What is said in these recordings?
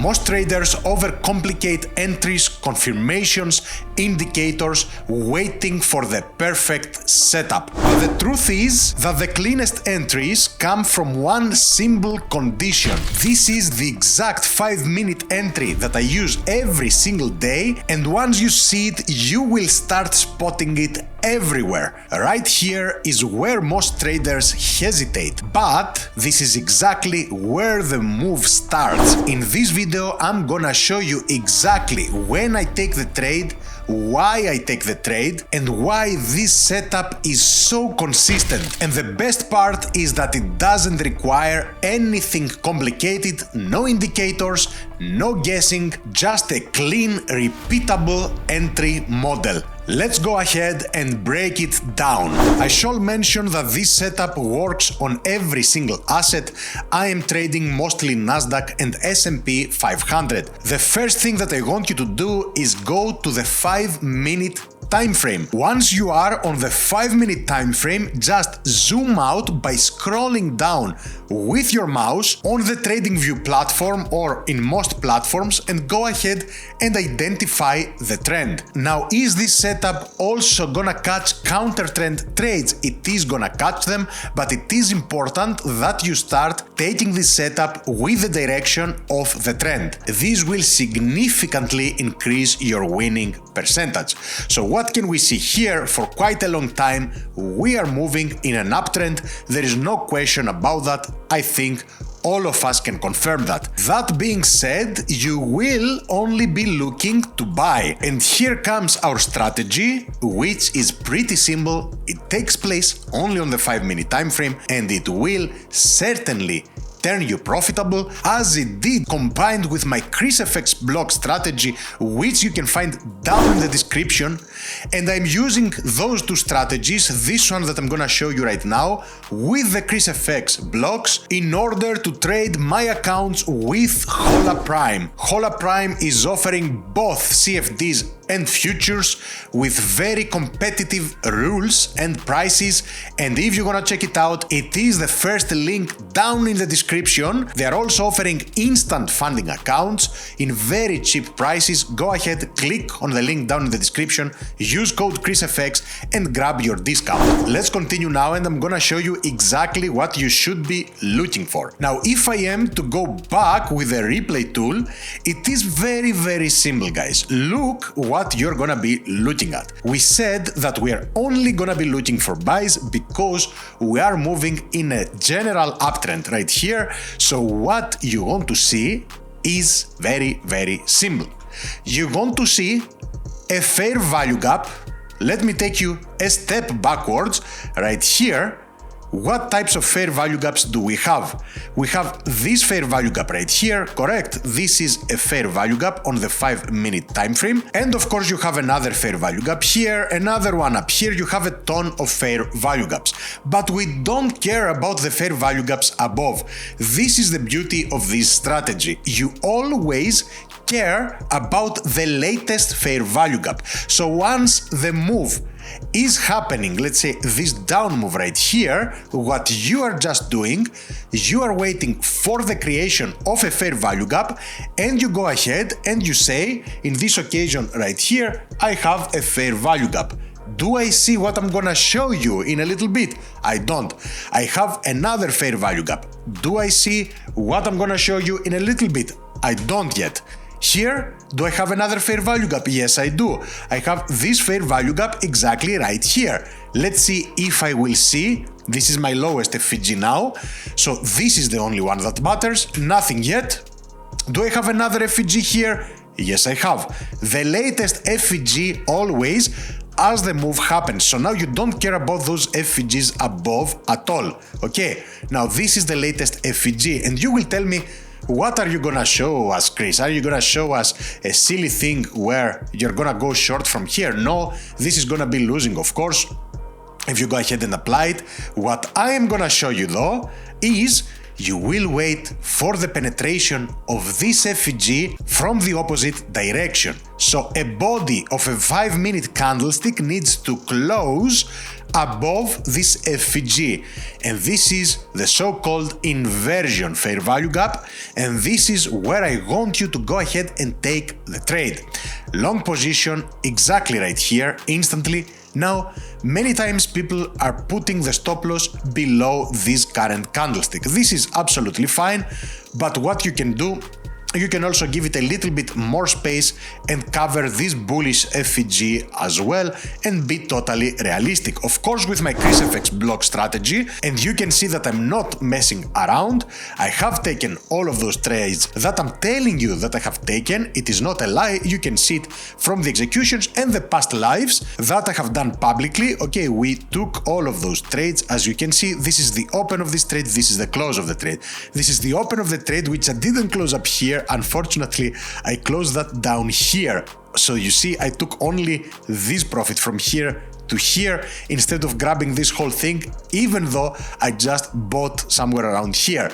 Most traders overcomplicate entries, confirmations, indicators, waiting for the perfect setup. But the truth is that the cleanest entries come from one simple condition. This is the exact 5-minute entry that I use every single day, and once you see it, you will start spotting it everywhere. Right here is where most traders hesitate, but this is exactly where the move starts. In this video, I'm gonna show you exactly when I take the trade, why I take the trade, and why this setup is so consistent. And the best part is that it doesn't require anything complicated, no indicators, no guessing, just a clean, repeatable entry model. Let's go ahead and break it down. I shall mention that this setup works on every single asset. I am trading mostly Nasdaq and S&P 500. The first thing that I want you to do is go to the 5-minute time frame. Once you are on the 5-minute time frame, just zoom out by scrolling down with your mouse on the TradingView platform or in most platforms and go ahead and identify the trend. Now, is this setup also gonna catch counter trend trades? It is gonna catch them, but it is important that you start taking this setup with the direction of the trend. This will significantly increase your winning percentage. So what can we see here? For quite a long time, we are moving in an uptrend. There is no question about that. I think all of us can confirm that. That being said, you will only be looking to buy. And here comes our strategy, which is pretty simple. It takes place only on the 5-minute time frame, and it will certainly turn you profitable, as it did, combined with my ChrisFX blog strategy, which you can find down in the description. And I'm using those two strategies, this one that I'm gonna show you right now, with the ChrisFX blogs in order to trade my accounts with Hola Prime. Hola Prime is offering both CFDs and futures with very competitive rules and prices, and if you're gonna check it out, it is the first link down in the description. They are also offering instant funding accounts in very cheap prices. Go ahead, click on the link down in the description, use code ChrisFX and grab your discount. Let's continue now, and I'm gonna show you exactly what you should be looking for. Now, if I am to go back with the replay tool, it is very simple, guys. Look what you're gonna be looking at. We said that we are only gonna be looking for buys because we are moving in a general uptrend right here. So what you want to see is very simple. You want to see a fair value gap. Let me take you a step backwards right here. What types of fair value gaps do we have? We have this fair value gap right here, correct? This is a fair value gap on the 5-minute time frame. And of course you have another fair value gap here, another one up here. You have a ton of fair value gaps. But we don't care about the fair value gaps above. This is the beauty of this strategy. You always care about the latest fair value gap. So once the move is happening, let's say this down move right here, what you are just doing, you are waiting for the creation of a fair value gap, and you go ahead and you say, in this occasion right here, I have a fair value gap. Do I see what I'm gonna show you in a little bit? I don't. I have another fair value gap. Do I see what I'm gonna show you in a little bit? I don't yet. Here, do I have another fair value gap? Yes, I do. I have this fair value gap exactly right here. Let's see if I will see. This is my lowest FVG now. So this is the only one that matters. Nothing yet. Do I have another FVG here? Yes, I have. The latest FVG always as the move happens. So now you don't care about those FVGs above at all. Okay, now this is the latest FVG, and you will tell me, what are you gonna show us, Chris? Are you gonna show us a silly thing where you're gonna go short from here? No, this is gonna be losing, of course, if you go ahead and apply it. What I am gonna show you though is you will wait for the penetration of this FEG from the opposite direction. So a body of a 5-minute candlestick needs to close above this FEG, and this is the so-called inversion fair value gap, and this is where I want you to go ahead and take the trade. Long position exactly right here, instantly. Now, many times people are putting the stop loss below this current candlestick. This is absolutely fine, but what you can do, you can also give it a little bit more space and cover this bullish FEG as well and be totally realistic. Of course, with my ChrisFX block strategy, and you can see that I'm not messing around. I have taken all of those trades that I'm telling you that I have taken. It is not a lie. You can see it from the executions and the past lives that I have done publicly. Okay, we took all of those trades. As you can see, this is the open of this trade. This is the close of the trade. This is the open of the trade, which I didn't close up here. Unfortunately, I closed that down here. So you see, I took only this profit from here to here instead of grabbing this whole thing, even though I just bought somewhere around here.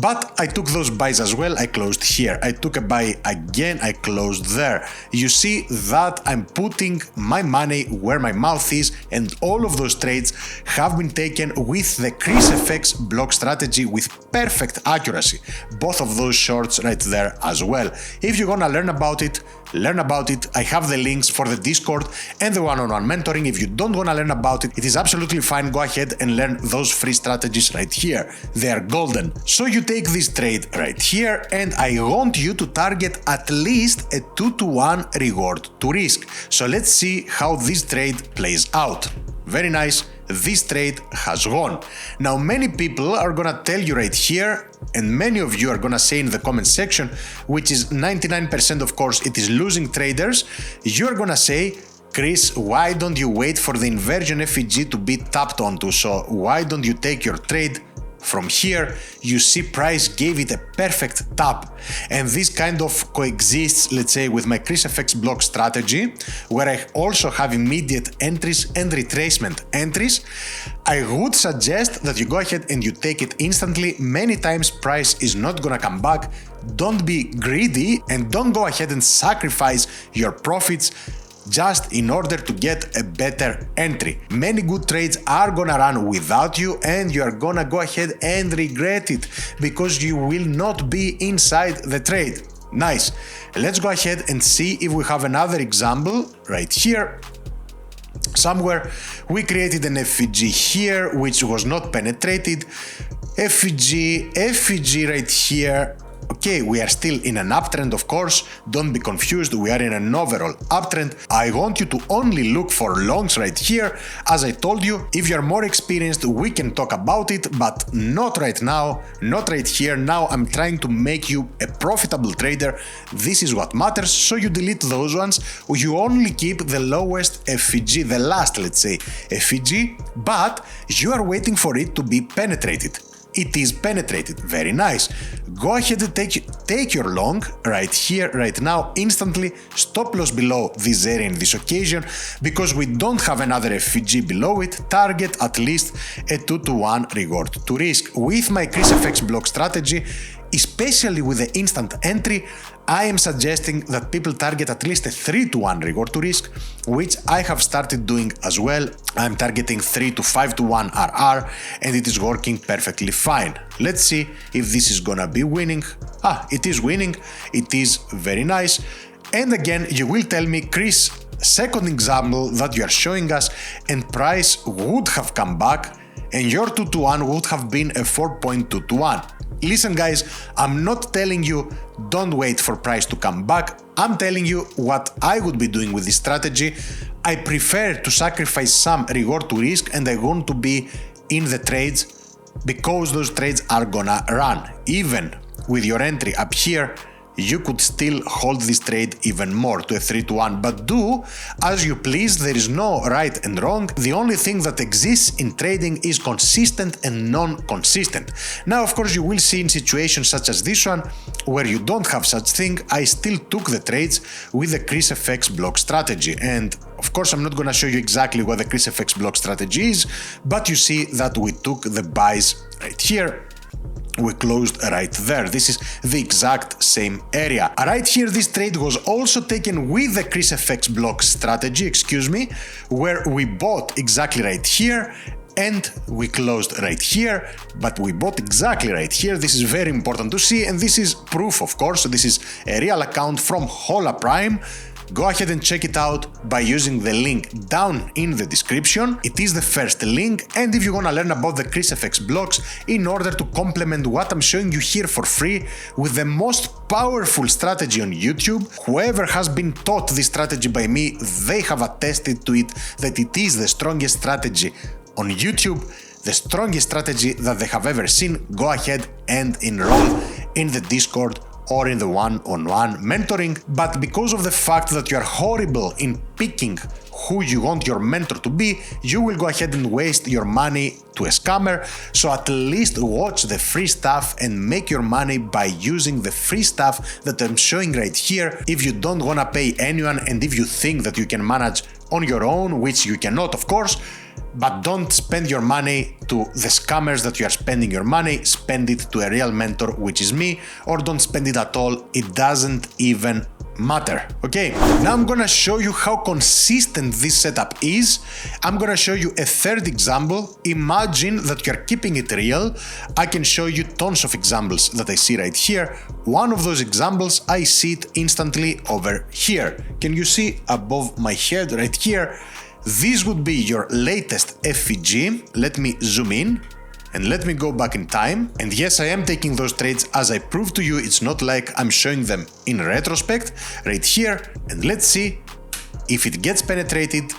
But I took those buys as well. I closed here. I took a buy again. I closed there. You see that I'm putting my money where my mouth is, and all of those trades have been taken with the ChrisFX block strategy with perfect accuracy. Both of those shorts right there as well. If you're gonna learn about it, learn about it. I have the links for the Discord and the one-on-one mentoring. If you don't want to learn about it, it is absolutely fine. Go ahead and learn those free strategies right here. They are golden. So you take this trade right here, and I want you to target at least a 2-to-1 reward to risk. So let's see how this trade plays out. Very nice. This trade has won. Now, many people are gonna tell you right here, and many of you are gonna say in the comment section, which is 99% of course, it is losing traders. You're gonna say, Chris, why don't you wait for the inversion FEG to be tapped onto? So why don't you take your trade from here? You see price gave it a perfect tap, and this kind of coexists, let's say, with my ChrisFX block strategy, where I also have immediate entries and retracement entries. I would suggest that you go ahead and you take it instantly. Many times price is not gonna come back. Don't be greedy and don't go ahead and sacrifice your profits just in order to get a better entry. Many good trades are gonna run without you, and you are gonna go ahead and regret it because you will not be inside the trade. Nice. Let's go ahead and see if we have another example right here. Somewhere we created an FEG here which was not penetrated. FEG right here. Okay, we are still in an uptrend, of course. Don't be confused, we are in an overall uptrend. I want you to only look for longs right here. As I told you, if you're more experienced, we can talk about it, but not right now, not right here. Now I'm trying to make you a profitable trader. This is what matters, so you delete those ones. You only keep the lowest FEG, the last, let's say, FEG, but you are waiting for it to be penetrated. It is penetrated. Very nice. Go ahead and take your long right here, right now, instantly. Stop loss below this area in this occasion, because we don't have another FEG below it. Target at least a 2-to-1 reward to risk. With my ChrisFX block strategy, especially with the instant entry, I am suggesting that people target at least a 3-to-1 reward to risk, which I have started doing as well. I'm targeting 3 to 5-to-1 RR, and it is working perfectly fine. Let's see if this is gonna be winning. It is winning. It is very nice. And again, you will tell me, Chris, second example that you are showing us, and price would have come back, and your 2-to-1 would have been a 4.2-to-1. Listen guys, I'm not telling you don't wait for price to come back. I'm telling you what I would be doing with this strategy. I prefer to sacrifice some reward to risk, and I want to be in the trades because those trades are gonna run. Even with your entry up here, you could still hold this trade even more to a 3-to-1, but do as you please. There is no right and wrong. The only thing that exists in trading is consistent and non-consistent. Now, of course, you will see in situations such as this one, where you don't have such thing, I still took the trades with the ChrisFX block strategy. And of course, I'm not gonna show you exactly what the ChrisFX block strategy is, but you see that we took the buys right here. we closed right there. This is the exact same area. Right here, this trade was also taken with the ChrisFX block strategy, where we bought exactly right here and we closed right here, but we bought exactly right here. This is very important to see, and this is proof, of course. This is a real account from Hola Prime. Go ahead and check it out by using the link down in the description. It is the first link, and if you want to learn about the ChrisFX blocks in order to complement what I'm showing you here for free with the most powerful strategy on YouTube, whoever has been taught this strategy by me, they have attested to it that it is the strongest strategy on YouTube, the strongest strategy that they have ever seen. Go ahead and enroll in the Discord or in the one-on-one mentoring. But because of the fact that you are horrible in picking who you want your mentor to be, you will go ahead and waste your money to a scammer. So at least watch the free stuff and make your money by using the free stuff that I'm showing right here. If you don't want to pay anyone, and if you think that you can manage on your own, which you cannot, of course, but don't spend your money to the scammers that you are spending your money. Spend it to a real mentor, which is me, or don't spend it at all. It doesn't even matter. Okay, now I'm gonna show you how consistent this setup is. I'm gonna show you a third example. Imagine that you're keeping it real. I can show you tons of examples that I see right here. One of those examples, I see it instantly over here. Can you see above my head right here? This would be your latest FVG. Let me zoom in and let me go back in time. And yes, I am taking those trades as I proved to you. It's not like I'm showing them in retrospect right here. And let's see if it gets penetrated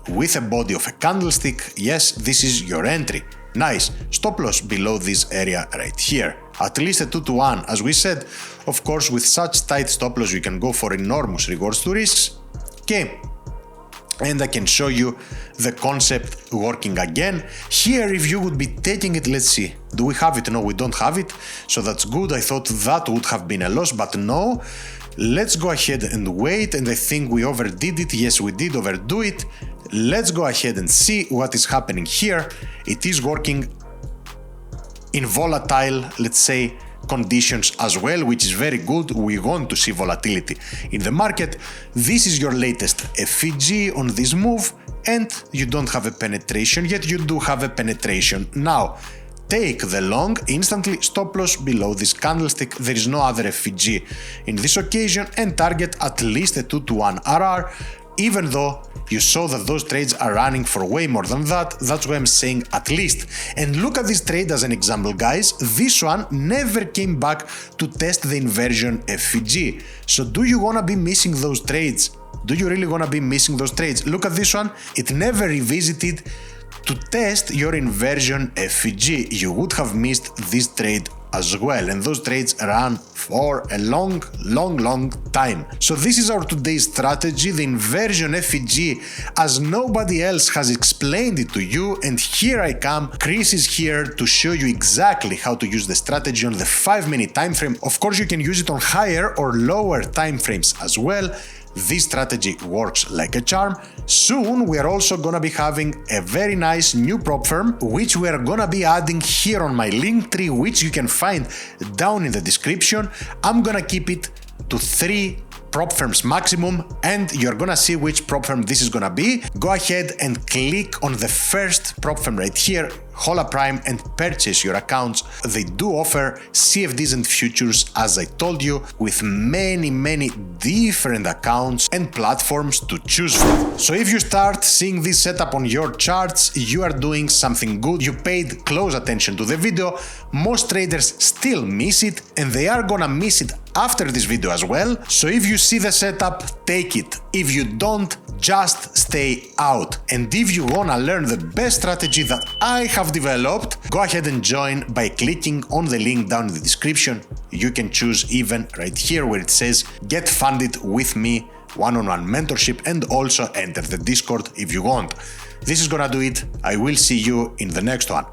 with a body of a candlestick. Yes, this is your entry. Nice. Stop loss below this area right here. At least a 2-to-1, as we said. Of course, with such tight stop loss, you can go for enormous rewards to risks. Okay. And I can show you the concept working again. Here, if you would be taking it, let's see, do we have it? No, we don't have it. So that's good. I thought that would have been a loss, but no. Let's go ahead and wait. And I think we overdid it. Yes, we did overdo it. Let's go ahead and see what is happening here. It is working in volatile, let's say, conditions as well, which is very good. We want to see volatility in the market. This is your latest FVG on this move, and you don't have a penetration yet. You do have a penetration now. Take the long, instantly stop loss below this candlestick. There is no other FVG in this occasion, and target at least a 2-to-1 RR, even though you saw that those trades are running for way more than that. That's why I'm saying at least. And look at this trade as an example, guys. This one never came back to test the inversion FVG. So do you want to be missing those trades? Do you really want to be missing those trades? Look at this one. It never revisited to test your inversion FVG. You would have missed this trade as well, and those trades ran for a long time. So this is our today's strategy, the inversion FVG, as nobody else has explained it to you. And here I come. Chris is here to show you exactly how to use the strategy on the 5-minute time frame. Of course, you can use it on higher or lower time frames as well. This strategy works like a charm. Soon we are also gonna be having a very nice new prop firm, which we are gonna be adding here on my link tree, which you can find down in the description. I'm gonna keep it to 3 prop firms maximum, and you're gonna see which prop firm this is gonna be. Go ahead and click on the first prop firm right here, Hola Prime, and purchase your accounts. They do offer CFDs and futures, as I told you, with many different accounts and platforms to choose from. So if you start seeing this setup on your charts, you are doing something good. You paid close attention to the video. Most traders still miss it, and they are gonna miss it after this video as well. So if you see the setup, take it. If you don't, just stay out. And if you wanna learn the best strategy that I have developed, go ahead and join by clicking on the link down in the description. You can choose even right here where it says get funded with me, one-on-one mentorship, and also enter the Discord if you want. This is gonna do it. I will see you in the next one.